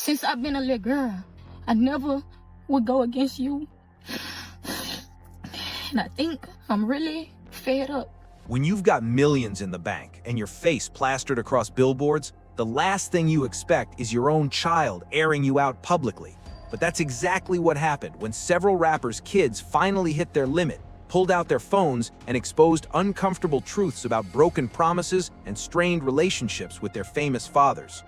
Since I've been a little girl, I never would go against you. And I think I'm really fed up. When you've got millions in the bank and your face plastered across billboards, the last thing you expect is your own child airing you out publicly. But that's exactly what happened when several rappers' kids finally hit their limit, pulled out their phones, and exposed uncomfortable truths about broken promises and strained relationships with their famous fathers.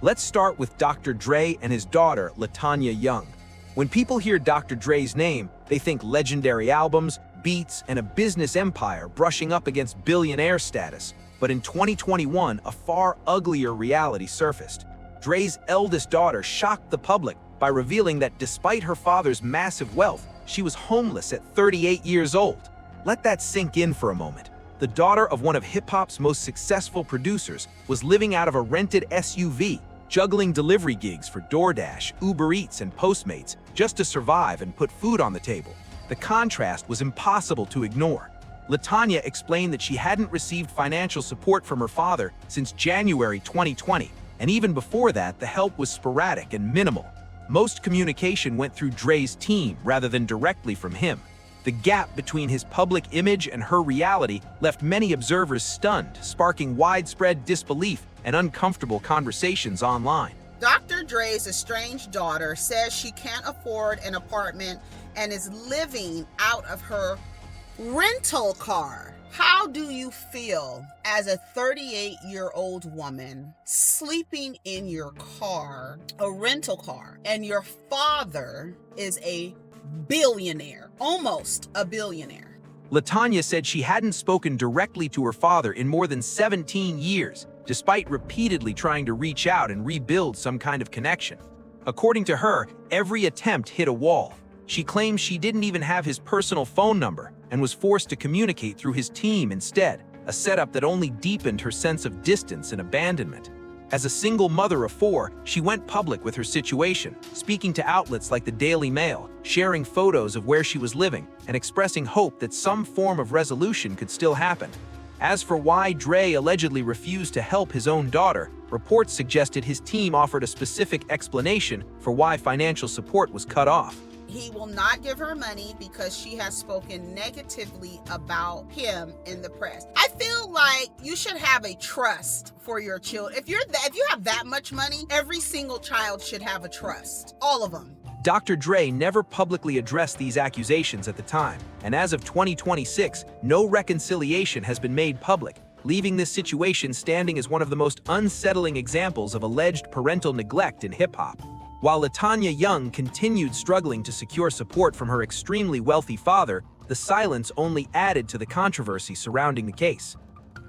Let's start with Dr. Dre and his daughter, LaTanya Young. When people hear Dr. Dre's name, they think legendary albums, beats, and a business empire brushing up against billionaire status. But in 2021, a far uglier reality surfaced. Dre's eldest daughter shocked the public by revealing that despite her father's massive wealth, she was homeless at 38 years old. Let that sink in for a moment. The daughter of one of hip-hop's most successful producers was living out of a rented SUV, juggling delivery gigs for DoorDash, Uber Eats, and Postmates just to survive and put food on the table. The contrast was impossible to ignore. LaTanya explained that she hadn't received financial support from her father since January 2020, and even before that, the help was sporadic and minimal. Most communication went through Dre's team rather than directly from him. The gap between his public image and her reality left many observers stunned, sparking widespread disbelief and uncomfortable conversations online. Dr. Dre's estranged daughter says she can't afford an apartment and is living out of her rental car. How do you feel as a 38-year-old woman sleeping in your car, a rental car, and your father is a billionaire, almost a billionaire? LaTanya said she hadn't spoken directly to her father in more than 17 years, despite repeatedly trying to reach out and rebuild some kind of connection. According to her, every attempt hit a wall. She claims she didn't even have his personal phone number and was forced to communicate through his team instead, a setup that only deepened her sense of distance and abandonment. As a single mother of 4, she went public with her situation, speaking to outlets like the Daily Mail, sharing photos of where she was living, and expressing hope that some form of resolution could still happen. As for why Dre allegedly refused to help his own daughter, reports suggested his team offered a specific explanation for why financial support was cut off. He will not give her money because she has spoken negatively about him in the press. I feel like you should have a trust for your children. If you have that much money, every single child should have a trust. All of them. Dr. Dre never publicly addressed these accusations at the time, and as of 2026, no reconciliation has been made public, leaving this situation standing as one of the most unsettling examples of alleged parental neglect in hip-hop. While LaTanya Young continued struggling to secure support from her extremely wealthy father, the silence only added to the controversy surrounding the case.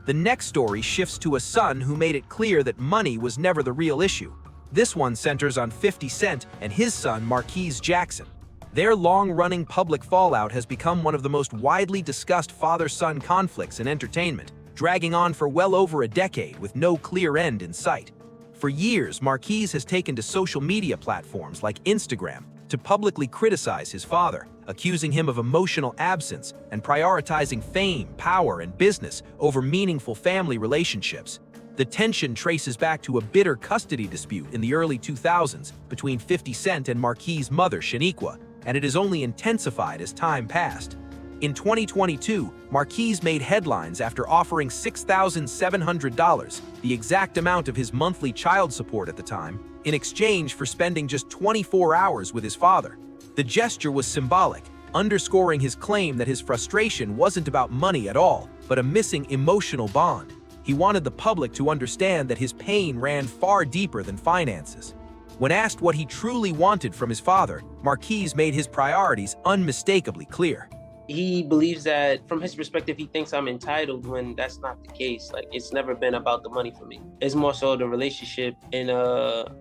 The next story shifts to a son who made it clear that money was never the real issue. This one centers on 50 Cent and his son Marquise Jackson. Their long-running public fallout has become one of the most widely discussed father-son conflicts in entertainment, dragging on for well over a decade with no clear end in sight. For years, Marquise has taken to social media platforms like Instagram to publicly criticize his father, accusing him of emotional absence and prioritizing fame, power, and business over meaningful family relationships. The tension traces back to a bitter custody dispute in the early 2000s between 50 Cent and Marquise' mother, Shaniqua, and it has only intensified as time passed. In 2022, Marquise made headlines after offering $6,700, the exact amount of his monthly child support at the time, in exchange for spending just 24 hours with his father. The gesture was symbolic, underscoring his claim that his frustration wasn't about money at all, but a missing emotional bond. He wanted the public to understand that his pain ran far deeper than finances. When asked what he truly wanted from his father, Marquise made his priorities unmistakably clear. He believes that, from his perspective, he thinks I'm entitled when that's not the case. Like, it's never been about the money for me. It's more so the relationship and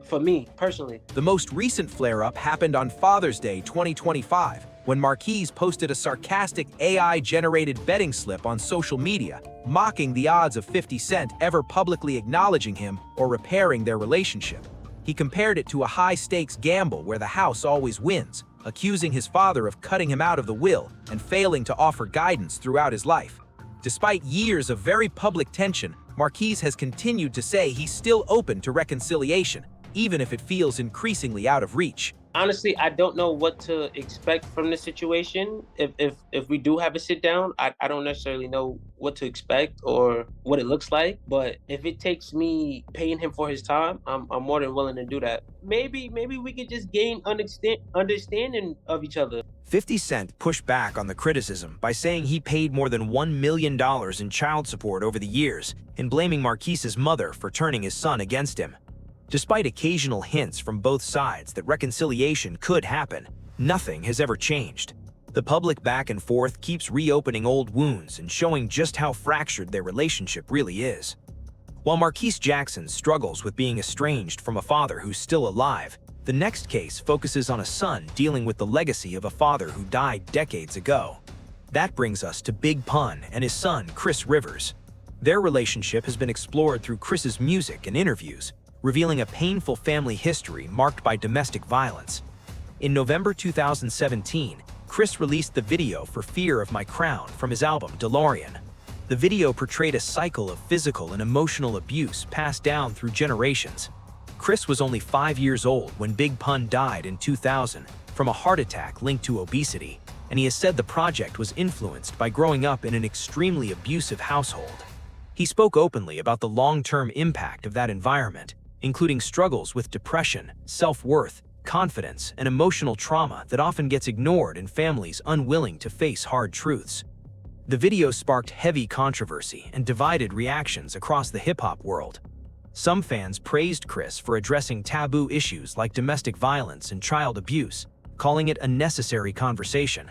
for me, personally. The most recent flare-up happened on Father's Day 2025, when Marquise posted a sarcastic AI-generated betting slip on social media, mocking the odds of 50 Cent ever publicly acknowledging him or repairing their relationship. He compared it to a high-stakes gamble where the house always wins, accusing his father of cutting him out of the will and failing to offer guidance throughout his life. Despite years of very public tension, Marquise has continued to say he's still open to reconciliation, even if it feels increasingly out of reach. Honestly, I don't know what to expect from this situation. If we do have a sit down, I don't necessarily know what to expect or what it looks like. But if it takes me paying him for his time, I'm more than willing to do that. Maybe we could just gain understanding of each other. 50 Cent pushed back on the criticism by saying he paid more than $1 million in child support over the years and blaming Marquise's mother for turning his son against him. Despite occasional hints from both sides that reconciliation could happen, nothing has ever changed. The public back and forth keeps reopening old wounds and showing just how fractured their relationship really is. While Marquise Jackson struggles with being estranged from a father who's still alive, the next case focuses on a son dealing with the legacy of a father who died decades ago. That brings us to Big Pun and his son, Chris Rivers. Their relationship has been explored through Chris's music and interviews, revealing a painful family history marked by domestic violence. In November 2017, Chris released the video for Fear of My Crown from his album DeLorean. The video portrayed a cycle of physical and emotional abuse passed down through generations. Chris was only 5 years old when Big Pun died in 2000 from a heart attack linked to obesity, and he has said the project was influenced by growing up in an extremely abusive household. He spoke openly about the long-term impact of that environment, including struggles with depression, self-worth, confidence, and emotional trauma that often gets ignored in families unwilling to face hard truths. The video sparked heavy controversy and divided reactions across the hip-hop world. Some fans praised Chris for addressing taboo issues like domestic violence and child abuse, calling it a necessary conversation.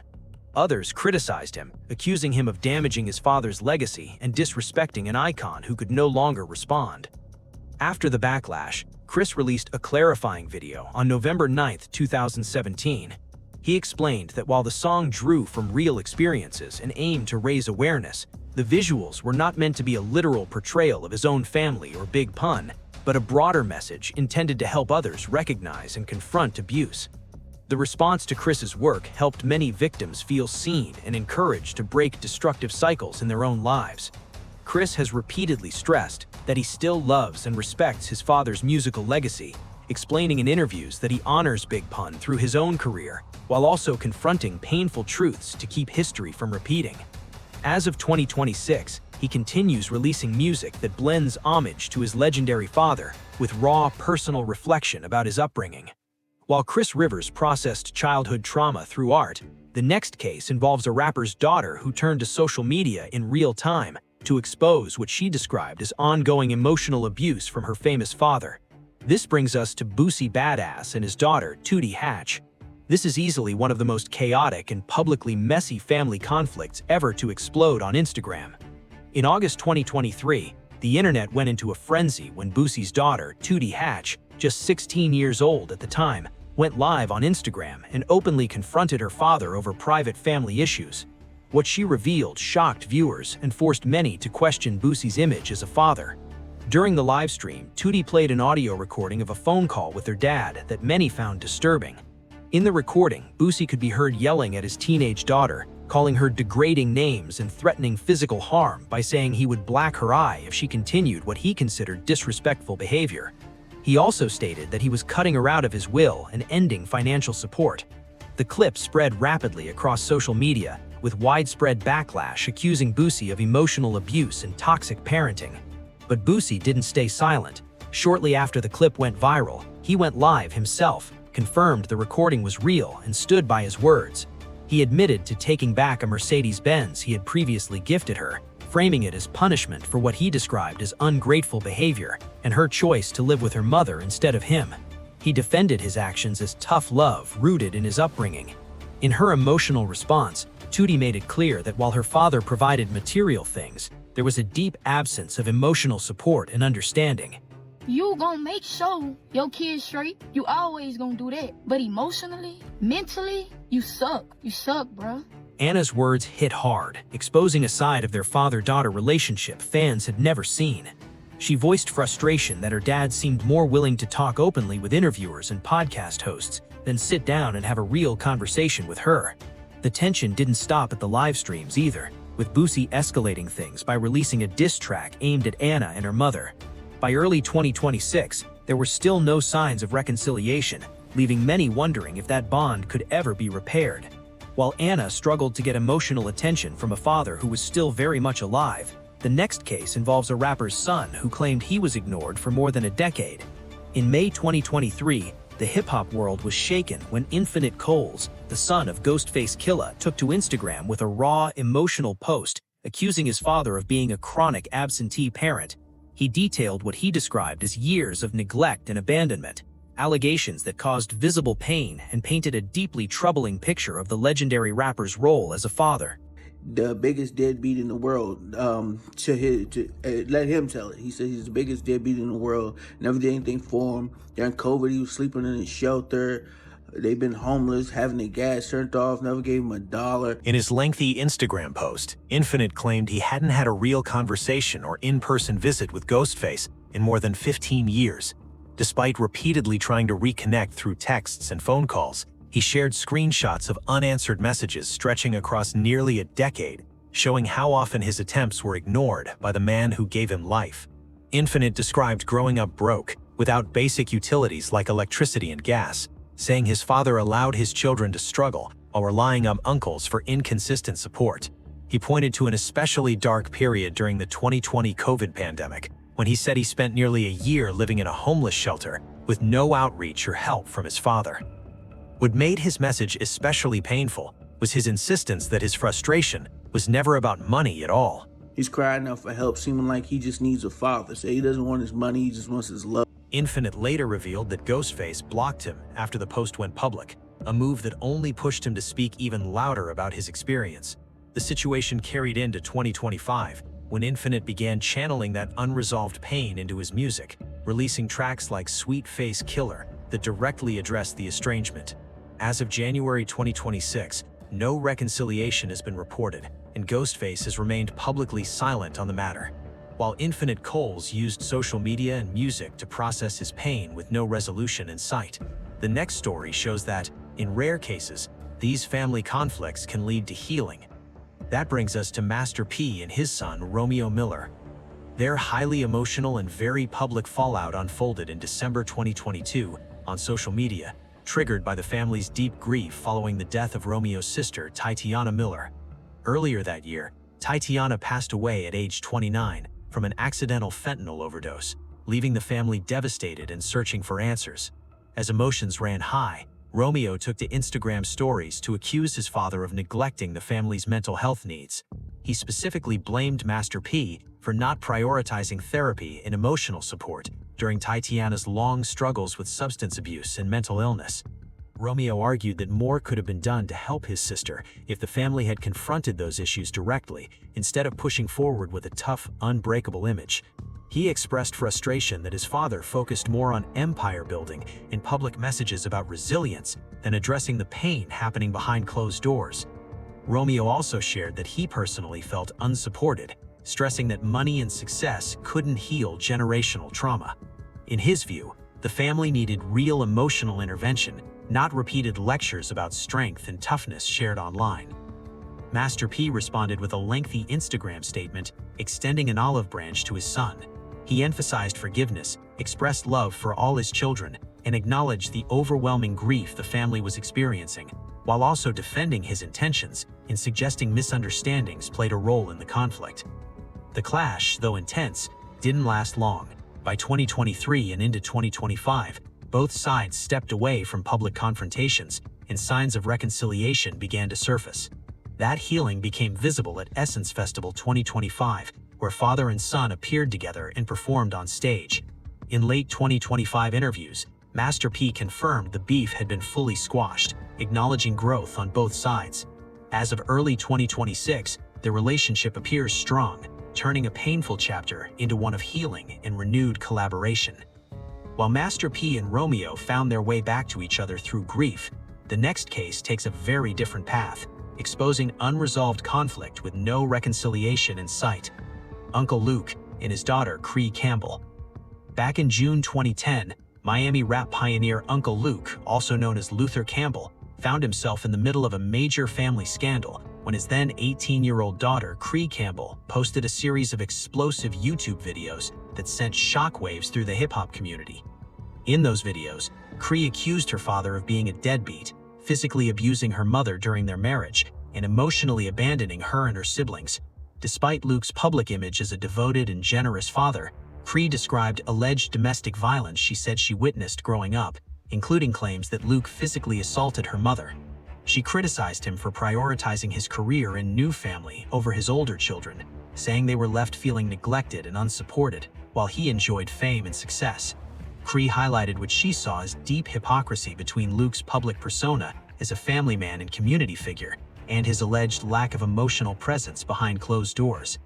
Others criticized him, accusing him of damaging his father's legacy and disrespecting an icon who could no longer respond. After the backlash, Chris released a clarifying video on November 9, 2017. He explained that while the song drew from real experiences and aimed to raise awareness, the visuals were not meant to be a literal portrayal of his own family or Big Pun, but a broader message intended to help others recognize and confront abuse. The response to Chris's work helped many victims feel seen and encouraged to break destructive cycles in their own lives. Chris has repeatedly stressed that he still loves and respects his father's musical legacy, explaining in interviews that he honors Big Pun through his own career, while also confronting painful truths to keep history from repeating. As of 2026, he continues releasing music that blends homage to his legendary father with raw, personal reflection about his upbringing. While Chris Rivers processed childhood trauma through art, the next case involves a rapper's daughter who turned to social media in real time to expose what she described as ongoing emotional abuse from her famous father. This brings us to Boosie Badass and his daughter, Tootie Hatch. This is easily one of the most chaotic and publicly messy family conflicts ever to explode on Instagram. In August 2023, the internet went into a frenzy when Boosie's daughter, Tootie Hatch, just 16 years old at the time, went live on Instagram and openly confronted her father over private family issues. What she revealed shocked viewers and forced many to question Boosie's image as a father. During the live stream, Tootie played an audio recording of a phone call with her dad that many found disturbing. In the recording, Boosie could be heard yelling at his teenage daughter, calling her degrading names and threatening physical harm by saying he would black her eye if she continued what he considered disrespectful behavior. He also stated that he was cutting her out of his will and ending financial support. The clip spread rapidly across social media, with widespread backlash accusing Boosie of emotional abuse and toxic parenting. But Boosie didn't stay silent. Shortly after the clip went viral, he went live himself, confirmed the recording was real, and stood by his words. He admitted to taking back a Mercedes-Benz he had previously gifted her, framing it as punishment for what he described as ungrateful behavior and her choice to live with her mother instead of him. He defended his actions as tough love rooted in his upbringing. In her emotional response, Tootie made it clear that while her father provided material things, there was a deep absence of emotional support and understanding. You gonna make sure your kid's straight. You always gonna do that. But emotionally, mentally, you suck. You suck, bruh. Anna's words hit hard, exposing a side of their father-daughter relationship fans had never seen. She voiced frustration that her dad seemed more willing to talk openly with interviewers and podcast hosts than sit down and have a real conversation with her. The tension didn't stop at the live streams either, with Boosie escalating things by releasing a diss track aimed at Anna and her mother. By early 2026, there were still no signs of reconciliation, leaving many wondering if that bond could ever be repaired. While Anna struggled to get emotional attention from a father who was still very much alive, the next case involves a rapper's son who claimed he was ignored for more than a decade. In May 2023, the hip-hop world was shaken when Infinite Coles, the son of Ghostface Killah, took to Instagram with a raw, emotional post accusing his father of being a chronic absentee parent. He detailed what he described as years of neglect and abandonment, allegations that caused visible pain and painted a deeply troubling picture of the legendary rapper's role as a father. The biggest deadbeat in the world, let him tell it. He said he's the biggest deadbeat in the world, never did anything for him. During COVID, he was sleeping in a shelter. They've been homeless, having their gas turned off, never gave him $1. In his lengthy Instagram post, Infinite claimed he hadn't had a real conversation or in-person visit with Ghostface in more than 15 years. Despite repeatedly trying to reconnect through texts and phone calls, he shared screenshots of unanswered messages stretching across nearly a decade, showing how often his attempts were ignored by the man who gave him life. Infinite described growing up broke, without basic utilities like electricity and gas, saying his father allowed his children to struggle while relying on uncles for inconsistent support. He pointed to an especially dark period during the 2020 COVID pandemic, when he said he spent nearly a year living in a homeless shelter with no outreach or help from his father. What made his message especially painful was his insistence that his frustration was never about money at all. He's crying out for help, seeming like he just needs a father. Say he doesn't want his money, he just wants his love. Infinite later revealed that Ghostface blocked him after the post went public, a move that only pushed him to speak even louder about his experience. The situation carried into 2025, when Infinite began channeling that unresolved pain into his music, releasing tracks like Ghostface Killah that directly addressed the estrangement. As of January 2026, no reconciliation has been reported, and Ghostface has remained publicly silent on the matter. While Infinite Coles used social media and music to process his pain with no resolution in sight, the next story shows that, in rare cases, these family conflicts can lead to healing. That brings us to Master P and his son, Romeo Miller. Their highly emotional and very public fallout unfolded in December 2022 on social media, triggered by the family's deep grief following the death of Romeo's sister, Tatiana Miller. Earlier that year, Tatiana passed away at age 29 from an accidental fentanyl overdose, leaving the family devastated and searching for answers. As emotions ran high, Romeo took to Instagram stories to accuse his father of neglecting the family's mental health needs. He specifically blamed Master P for not prioritizing therapy and emotional support during Tatiana's long struggles with substance abuse and mental illness. Romeo argued that more could have been done to help his sister if the family had confronted those issues directly, instead of pushing forward with a tough, unbreakable image. He expressed frustration that his father focused more on empire building and public messages about resilience than addressing the pain happening behind closed doors. Romeo also shared that he personally felt unsupported, stressing that money and success couldn't heal generational trauma. In his view, the family needed real emotional intervention, not repeated lectures about strength and toughness shared online. Master P responded with a lengthy Instagram statement extending an olive branch to his son. He emphasized forgiveness, expressed love for all his children, and acknowledged the overwhelming grief the family was experiencing, while also defending his intentions in suggesting misunderstandings played a role in the conflict. The clash, though intense, didn't last long. By 2023 and into 2025, both sides stepped away from public confrontations, and signs of reconciliation began to surface. That healing became visible at Essence Festival 2025, where father and son appeared together and performed on stage. In late 2025 interviews, Master P confirmed the beef had been fully squashed, acknowledging growth on both sides. As of early 2026, the relationship appears strong, turning a painful chapter into one of healing and renewed collaboration. While Master P and Romeo found their way back to each other through grief, the next case takes a very different path, exposing unresolved conflict with no reconciliation in sight. Uncle Luke and his daughter, Cree Campbell. Back in June 2010, Miami rap pioneer Uncle Luke, also known as Luther Campbell, found himself in the middle of a major family scandal when his then 18-year-old daughter, Cree Campbell, posted a series of explosive YouTube videos that sent shockwaves through the hip-hop community. In those videos, Cree accused her father of being a deadbeat, physically abusing her mother during their marriage, and emotionally abandoning her and her siblings. Despite Luke's public image as a devoted and generous father, Cree described alleged domestic violence she said she witnessed growing up, including claims that Luke physically assaulted her mother. She criticized him for prioritizing his career and new family over his older children, saying they were left feeling neglected and unsupported, while he enjoyed fame and success. Cree highlighted what she saw as deep hypocrisy between Luke's public persona as a family man and community figure, and his alleged lack of emotional presence behind closed doors.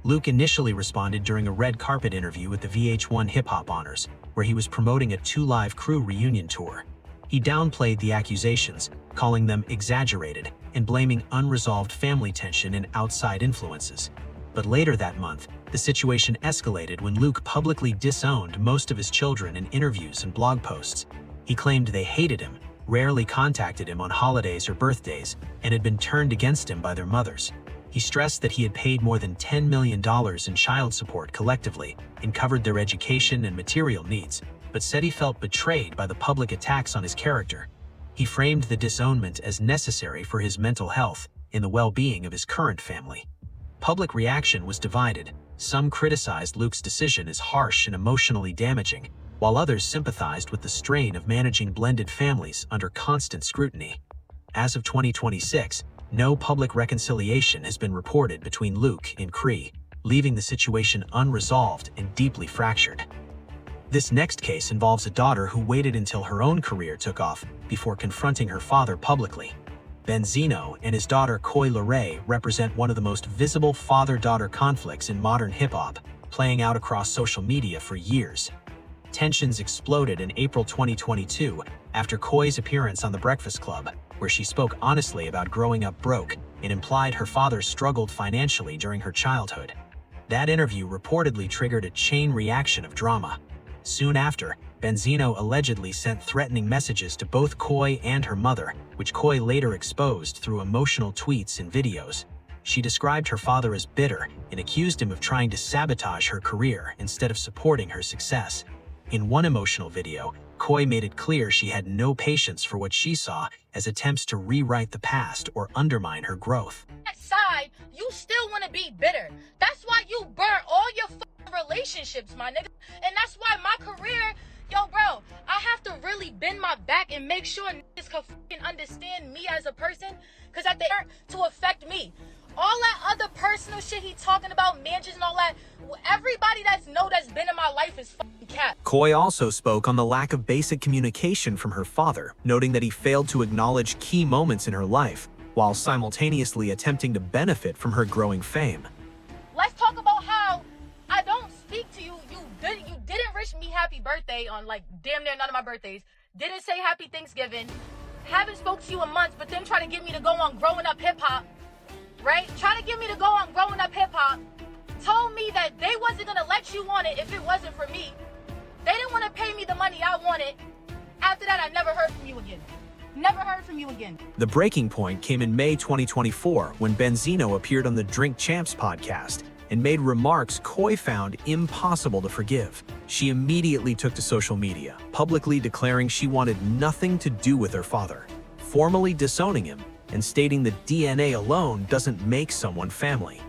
Luke initially responded during a red carpet interview with the VH1 Hip Hop Honors, where he was promoting a 2 Live Crew reunion tour. He downplayed the accusations, calling them exaggerated and blaming unresolved family tension and outside influences. But later that month, the situation escalated when Luke publicly disowned most of his children in interviews and blog posts. He claimed they hated him, rarely contacted him on holidays or birthdays, and had been turned against him by their mothers. He stressed that he had paid more than $10 million in child support collectively and covered their education and material needs, but said he felt betrayed by the public attacks on his character. He framed the disownment as necessary for his mental health and the well-being of his current family. Public reaction was divided. Some criticized Luke's decision as harsh and emotionally damaging, while others sympathized with the strain of managing blended families under constant scrutiny. As of 2026, no public reconciliation has been reported between Luke and Cree, leaving the situation unresolved and deeply fractured. This next case involves a daughter who waited until her own career took off before confronting her father publicly. Benzino and his daughter Coi Leray represent one of the most visible father-daughter conflicts in modern hip-hop, playing out across social media for years. Tensions exploded in April 2022 after Coi's appearance on The Breakfast Club, where she spoke honestly about growing up broke and implied her father struggled financially during her childhood. That interview reportedly triggered a chain reaction of drama. Soon after, Benzino allegedly sent threatening messages to both Coi and her mother, which Coi later exposed through emotional tweets and videos. She described her father as bitter and accused him of trying to sabotage her career instead of supporting her success. In one emotional video, Coi made it clear she had no patience for what she saw as attempts to rewrite the past or undermine her growth. Side, you still want to be bitter. That's why you burn all your relationships, my nigga. And that's why my career, yo, bro, I have to really bend my back and make sure niggas can understand me as a person, because at the end, to affect me. All that other personal shit he talking about, mansions and all that, everybody that's been in my life is fucking cap. Coi also spoke on the lack of basic communication from her father, noting that he failed to acknowledge key moments in her life, while simultaneously attempting to benefit from her growing fame. Let's talk about how I don't speak to you. You didn't wish me happy birthday on like damn near none of my birthdays. Didn't say happy Thanksgiving. Haven't spoke to you in months, but then try to get me to go on growing up hip hop. Right? Try to get me to go on growing up hip hop. Told me that they wasn't gonna let you on it if it wasn't for me. They didn't want to pay me the money I wanted. After that, I never heard from you again. Never heard from you again. The breaking point came in May 2024 when Benzino appeared on the Drink Champs podcast and made remarks Coi found impossible to forgive. She immediately took to social media, publicly declaring she wanted nothing to do with her father, formally disowning him, and stating that DNA alone doesn't make someone family.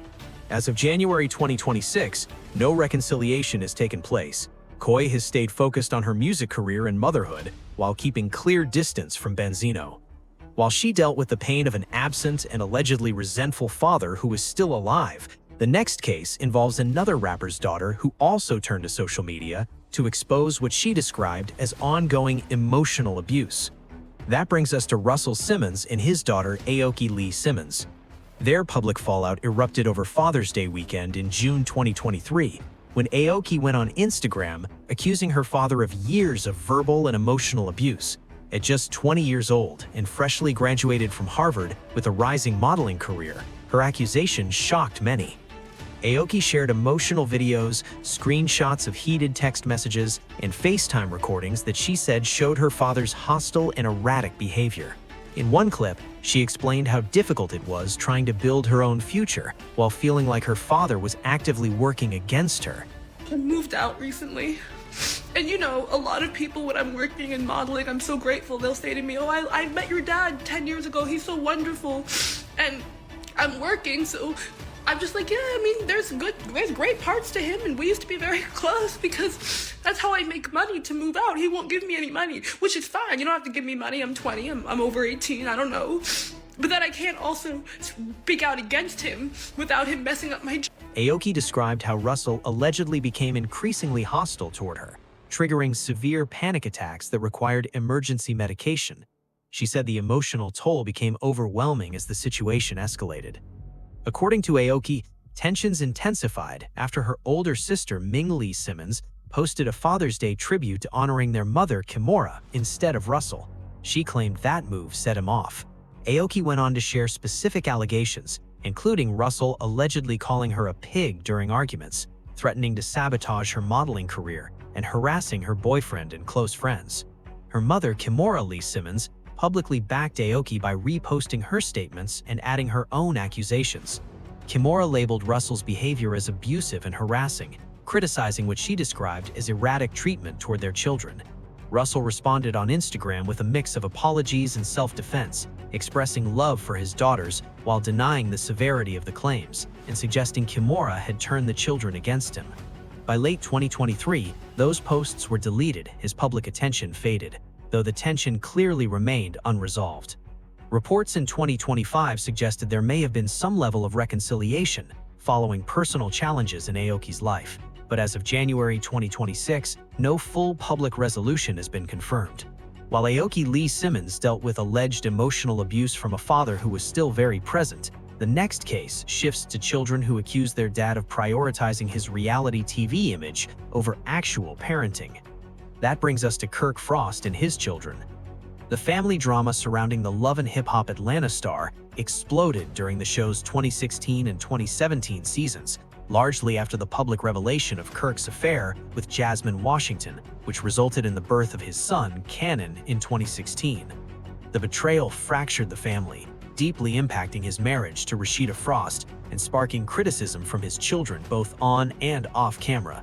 As of January 2026, no reconciliation has taken place. Coi has stayed focused on her music career and motherhood while keeping clear distance from Benzino. While she dealt with the pain of an absent and allegedly resentful father who is still alive, the next case involves another rapper's daughter who also turned to social media to expose what she described as ongoing emotional abuse. That brings us to Russell Simmons and his daughter Aoki Lee Simmons. Their public fallout erupted over Father's Day weekend in June 2023, when Aoki went on Instagram accusing her father of years of verbal and emotional abuse. At just 20 years old and freshly graduated from Harvard with a rising modeling career, her accusation shocked many. Aoki shared emotional videos, screenshots of heated text messages, and FaceTime recordings that she said showed her father's hostile and erratic behavior. In one clip, she explained how difficult it was trying to build her own future while feeling like her father was actively working against her. I moved out recently. And you know, a lot of people when I'm working and modeling, I'm so grateful. They'll say to me, oh, I met your dad 10 years ago. He's so wonderful. And I'm working, so I'm just like, yeah, I mean, there's great parts to him, and we used to be very close because that's how I make money to move out. He won't give me any money, which is fine. You don't have to give me money. I'm 20, I'm over 18, I don't know. But then I can't also speak out against him without him messing up my job. Aoki described how Russell allegedly became increasingly hostile toward her, triggering severe panic attacks that required emergency medication. She said the emotional toll became overwhelming as the situation escalated. According to Aoki, tensions intensified after her older sister Ming-Lee Simmons posted a Father's Day tribute honoring their mother Kimura instead of Russell. She claimed that move set him off. Aoki went on to share specific allegations, including Russell allegedly calling her a pig during arguments, threatening to sabotage her modeling career, and harassing her boyfriend and close friends. Her mother, Kimura Lee Simmons, publicly backed Aoki by reposting her statements and adding her own accusations. Kimura labeled Russell's behavior as abusive and harassing, criticizing what she described as erratic treatment toward their children. Russell responded on Instagram with a mix of apologies and self-defense, expressing love for his daughters while denying the severity of the claims and suggesting Kimura had turned the children against him. By late 2023, those posts were deleted, his public attention faded, though the tension clearly remained unresolved. Reports in 2025 suggested there may have been some level of reconciliation following personal challenges in Aoki's life, but as of January 2026, no full public resolution has been confirmed. While Aoki Lee Simmons dealt with alleged emotional abuse from a father who was still very present, the next case shifts to children who accuse their dad of prioritizing his reality TV image over actual parenting. That brings us to Kirk Frost and his children. The family drama surrounding the Love and Hip Hop Atlanta star exploded during the show's 2016 and 2017 seasons, largely after the public revelation of Kirk's affair with Jasmine Washington, which resulted in the birth of his son, Cannon, in 2016. The betrayal fractured the family, deeply impacting his marriage to Rashida Frost and sparking criticism from his children both on and off camera.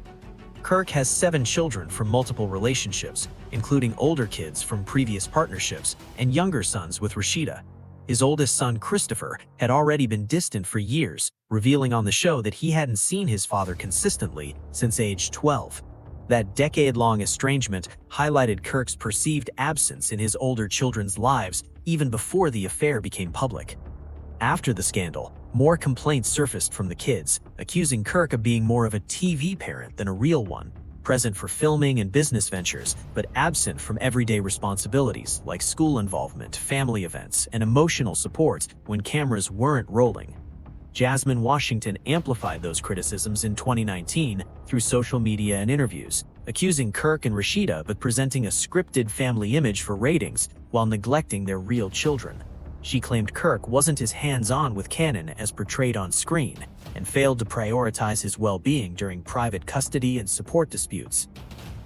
Kirk has 7 children from multiple relationships, including older kids from previous partnerships and younger sons with Rashida. His oldest son, Christopher, had already been distant for years, revealing on the show that he hadn't seen his father consistently since age 12. That decade-long estrangement highlighted Kirk's perceived absence in his older children's lives even before the affair became public. After the scandal, more complaints surfaced from the kids, accusing Kirk of being more of a TV parent than a real one, present for filming and business ventures, but absent from everyday responsibilities like school involvement, family events, and emotional support when cameras weren't rolling. Jasmine Washington amplified those criticisms in 2019 through social media and interviews, accusing Kirk and Rashida of presenting a scripted family image for ratings while neglecting their real children. She claimed Kirk wasn't as hands-on with Cannon as portrayed on screen and failed to prioritize his well-being during private custody and support disputes.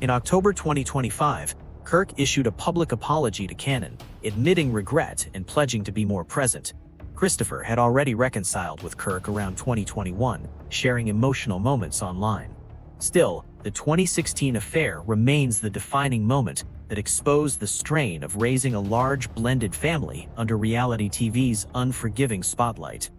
In October 2025, Kirk issued a public apology to Cannon, admitting regret and pledging to be more present. Christopher had already reconciled with Kirk around 2021, sharing emotional moments online. Still, the 2016 affair remains the defining moment that exposed the strain of raising a large blended family under reality TV's unforgiving spotlight.